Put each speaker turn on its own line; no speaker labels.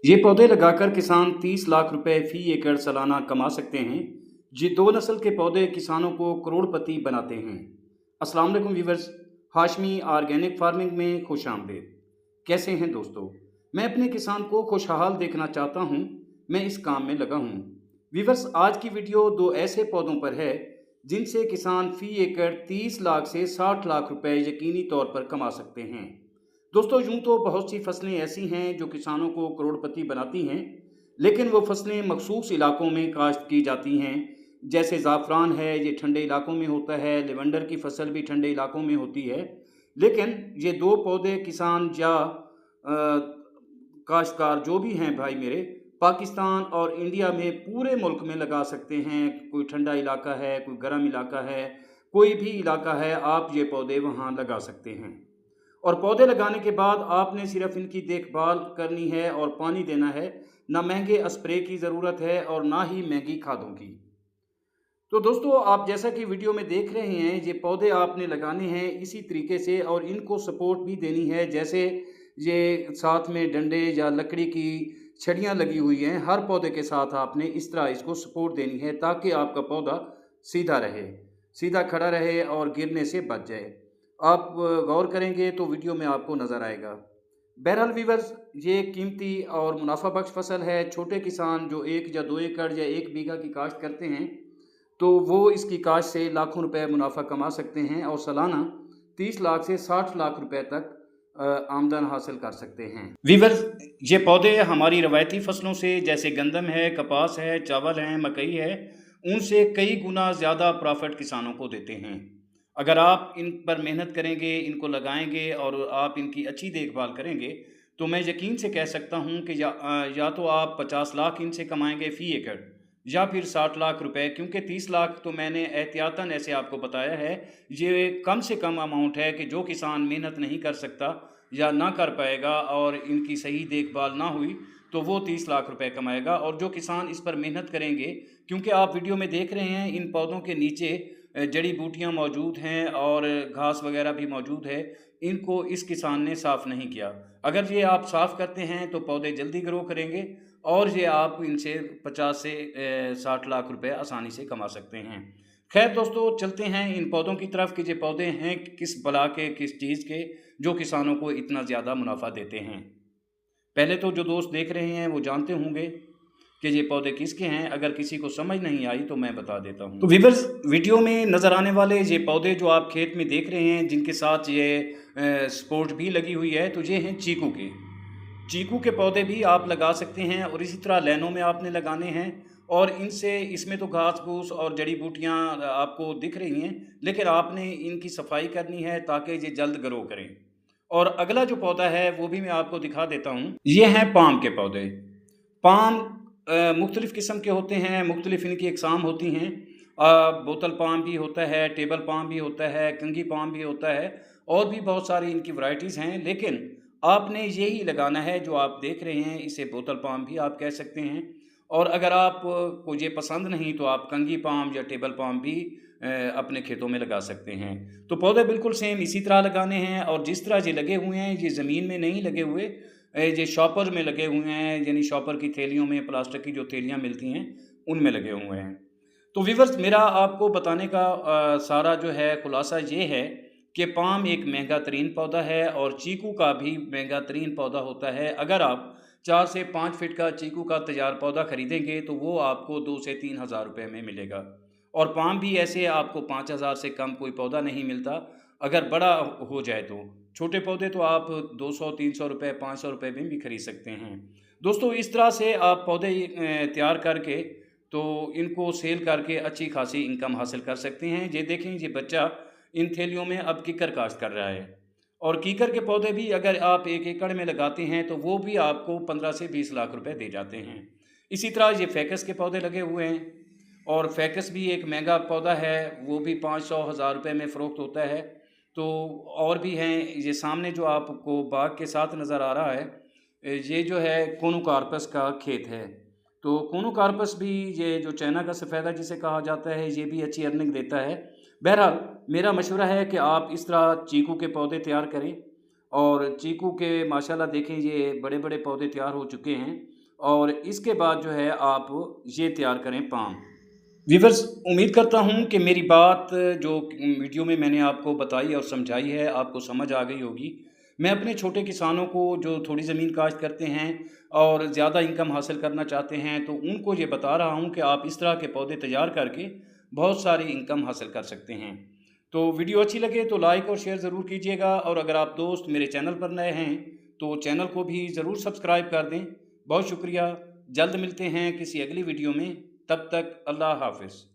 ये पौधे लगाकर किसान 30 लाख रुपए फी एकड़ सालाना कमा सकते हैं। ये दो नस्ल के पौधे किसानों को करोड़पति बनाते हैं। अस्सलाम वालेकुम व्यूवर्स, हाशमी ऑर्गेनिक फार्मिंग में खुश आमदीद। कैसे हैं दोस्तों? मैं अपने किसान को खुशहाल देखना चाहता हूँ। मैं इस काम में लगा हूँ। व्यूवर्स, आज की वीडियो दो ऐसे पौधों पर है जिनसे किसान फी एकड़ 30 लाख से 60 लाख रुपए यकीनी तौर पर कमा सकते हैं। दोस्तों, यूं तो बहुत सी फसलें ऐसी हैं जो किसानों को करोड़पति बनाती हैं, लेकिन वो फसलें मखसूस इलाकों में काश्त की जाती हैं। जैसे ज़ाफ़रान है, ये ठंडे इलाकों में होता है। लेवेंडर की फसल भी ठंडे इलाकों में होती है। लेकिन ये दो पौधे किसान या काश्तकार जो भी हैं भाई मेरे, पाकिस्तान और इंडिया में पूरे मुल्क में लगा सकते हैं। कोई ठंडा इलाका है, कोई गर्म इलाका है, कोई भी इलाका है, आप ये पौधे वहाँ लगा सकते हैं। और पौधे लगाने के बाद आपने सिर्फ इनकी देखभाल करनी है और पानी देना है। ना महंगे स्प्रे की ज़रूरत है और ना ही महंगी खादों की। तो दोस्तों, आप जैसा कि वीडियो में देख रहे हैं, ये पौधे आपने लगाने हैं इसी तरीके से और इनको सपोर्ट भी देनी है। जैसे ये साथ में डंडे या लकड़ी की छड़ियाँ लगी हुई हैं, हर पौधे के साथ आपने इस तरह इसको सपोर्ट देनी है ताकि आपका पौधा सीधा रहे, सीधा खड़ा रहे और गिरने से बच जाए। आप गौर करेंगे तो वीडियो में आपको नज़र आएगा। बहरहाल व्यूवर्स, ये कीमती और मुनाफा बख्श फसल है। छोटे किसान जो 1 या 2 एकड़ या 1 बीघा की काश्त करते हैं, तो वो इसकी काश्त से लाखों रुपए मुनाफा कमा सकते हैं और सालाना 30 लाख से 60 लाख रुपए तक आमदन हासिल कर सकते हैं। व्यूवर्स, ये पौधे हमारी रवायती फसलों से, जैसे गंदम है, कपास है, चावल है, मकई है, उनसे कई गुना ज़्यादा प्रॉफिट किसानों को देते हैं। अगर आप इन पर मेहनत करेंगे, इनको लगाएंगे और आप इनकी अच्छी देखभाल करेंगे, तो मैं यकीन से कह सकता हूं कि या तो आप 50 लाख इनसे कमाएंगे फ़ी एकड़, या फिर 60 लाख रुपए। क्योंकि 30 लाख तो मैंने एहतियातन ऐसे आपको बताया है। ये कम से कम अमाउंट है कि जो किसान मेहनत नहीं कर सकता या ना कर पाएगा और इनकी सही देखभाल ना हुई, तो वो 30 लाख रुपए कमाएगा। और जो किसान इस पर मेहनत करेंगे, क्योंकि आप वीडियो में देख रहे हैं इन पौधों के नीचे जड़ी बूटियां मौजूद हैं और घास वगैरह भी मौजूद है, इनको इस किसान ने साफ़ नहीं किया। अगर ये आप साफ़ करते हैं तो पौधे जल्दी ग्रो करेंगे और ये आप इनसे 50 से 60 लाख रुपए आसानी से कमा सकते हैं। खैर दोस्तों, चलते हैं इन पौधों की तरफ कि ये पौधे हैं किस बला के, किस चीज़ के, जो किसानों को इतना ज़्यादा मुनाफा देते हैं। पहले तो जो दोस्त देख रहे हैं वो जानते होंगे कि ये पौधे किसके हैं। अगर किसी को समझ नहीं आई तो मैं बता देता हूँ। तो व्यूअर्स, वीडियो में नज़र आने वाले ये पौधे जो आप खेत में देख रहे हैं, जिनके साथ ये सपोर्ट भी लगी हुई है, तो ये हैं चीकू के। चीकू के पौधे भी आप लगा सकते हैं और इसी तरह लाइनों में आपने लगाने हैं। और इनसे, इसमें तो घास फूस और जड़ी बूटियाँ आपको दिख रही हैं, लेकिन आपने इनकी सफाई करनी है ताकि ये जल्द ग्रो करें। और अगला जो पौधा है वो भी मैं आपको दिखा देता हूँ। ये हैं पाम के पौधे। पाम मुख्तलिफ़ किस्म के होते हैं, मुख्तलिफ़ इनकी अक़साम होती हैं। बोतल पाम भी होता है, टेबल पाम भी होता है, कंघी पाम भी होता है, और भी बहुत सारी इनकी वैराइटीज़ हैं। लेकिन आपने यही लगाना है जो आप देख रहे हैं, इसे बोतल पाम भी आप कह सकते हैं। और अगर आप को ये पसंद नहीं तो आप कंघी पाम या टेबल पाम भी अपने खेतों में लगा सकते हैं। तो पौधे बिल्कुल सेम इसी तरह लगाने हैं और जिस तरह ये लगे हुए हैं, ये ज़मीन में नहीं लगे हुए, ये शॉपर में लगे हुए हैं, यानी शॉपर की थैलियों में, प्लास्टिक की जो थैलियाँ मिलती हैं, उनमें लगे हुए हैं। तो व्यूअर्स, मेरा आपको बताने का सारा जो है खुलासा ये है कि पाम एक महंगा तरीन पौधा है और चीकू का भी महंगा तरीन पौधा होता है। अगर आप 4 से 5 फीट का चीकू का तैयार पौधा खरीदेंगे तो वो आपको 2 से 3 हज़ार रुपये में मिलेगा। और पाम भी ऐसे आपको 5,000 से कम कोई पौधा नहीं मिलता, अगर बड़ा हो जाए तो। छोटे पौधे तो आप 200-300 रुपये, 500 रुपये में भी खरीद सकते हैं। दोस्तों, इस तरह से आप पौधे तैयार करके तो इनको सेल करके अच्छी खासी इनकम हासिल कर सकते हैं। ये देखें, ये बच्चा इन थैलियों में अब कीकर काश्त कर रहा है। और कीकर के पौधे भी अगर आप 1 एकड़ में लगाते हैं तो वो भी आपको 15 से 20 लाख रुपए दे जाते हैं। इसी तरह ये फ़ैकस के पौधे लगे हुए हैं और फ़ैकस भी एक महंगा पौधा है, वो भी 500-1000 रुपये में फ़रोख्त होता है। तो और भी हैं, ये सामने जो आपको बाग के साथ नज़र आ रहा है, ये जो है कोनोकार्पस का खेत है। तो कोनोकार्पस भी, ये जो चाइना का सफ़ेदा जिसे कहा जाता है, ये भी अच्छी अर्निंग देता है। बहरहाल, मेरा मशवरा है कि आप इस तरह चीकू के पौधे तैयार करें। और चीकू के माशाल्लाह देखें, ये बड़े बड़े पौधे तैयार हो चुके हैं। और इसके बाद जो है आप ये तैयार करें पाम। व्यूअर्स, उम्मीद करता हूँ कि मेरी बात जो वीडियो में मैंने आपको बताई और समझाई है आपको समझ आ गई होगी। मैं अपने छोटे किसानों को जो थोड़ी ज़मीन काश्त करते हैं और ज़्यादा इनकम हासिल करना चाहते हैं, तो उनको ये बता रहा हूँ कि आप इस तरह के पौधे तैयार करके बहुत सारी इनकम हासिल कर सकते हैं। तो वीडियो अच्छी लगे तो लाइक और शेयर ज़रूर कीजिएगा, और अगर आप दोस्त मेरे चैनल पर नए हैं तो चैनल को भी ज़रूर सब्सक्राइब कर दें। बहुत शुक्रिया। जल्द मिलते हैं किसी अगली वीडियो में। तब तक अल्लाह हाफ़िज़।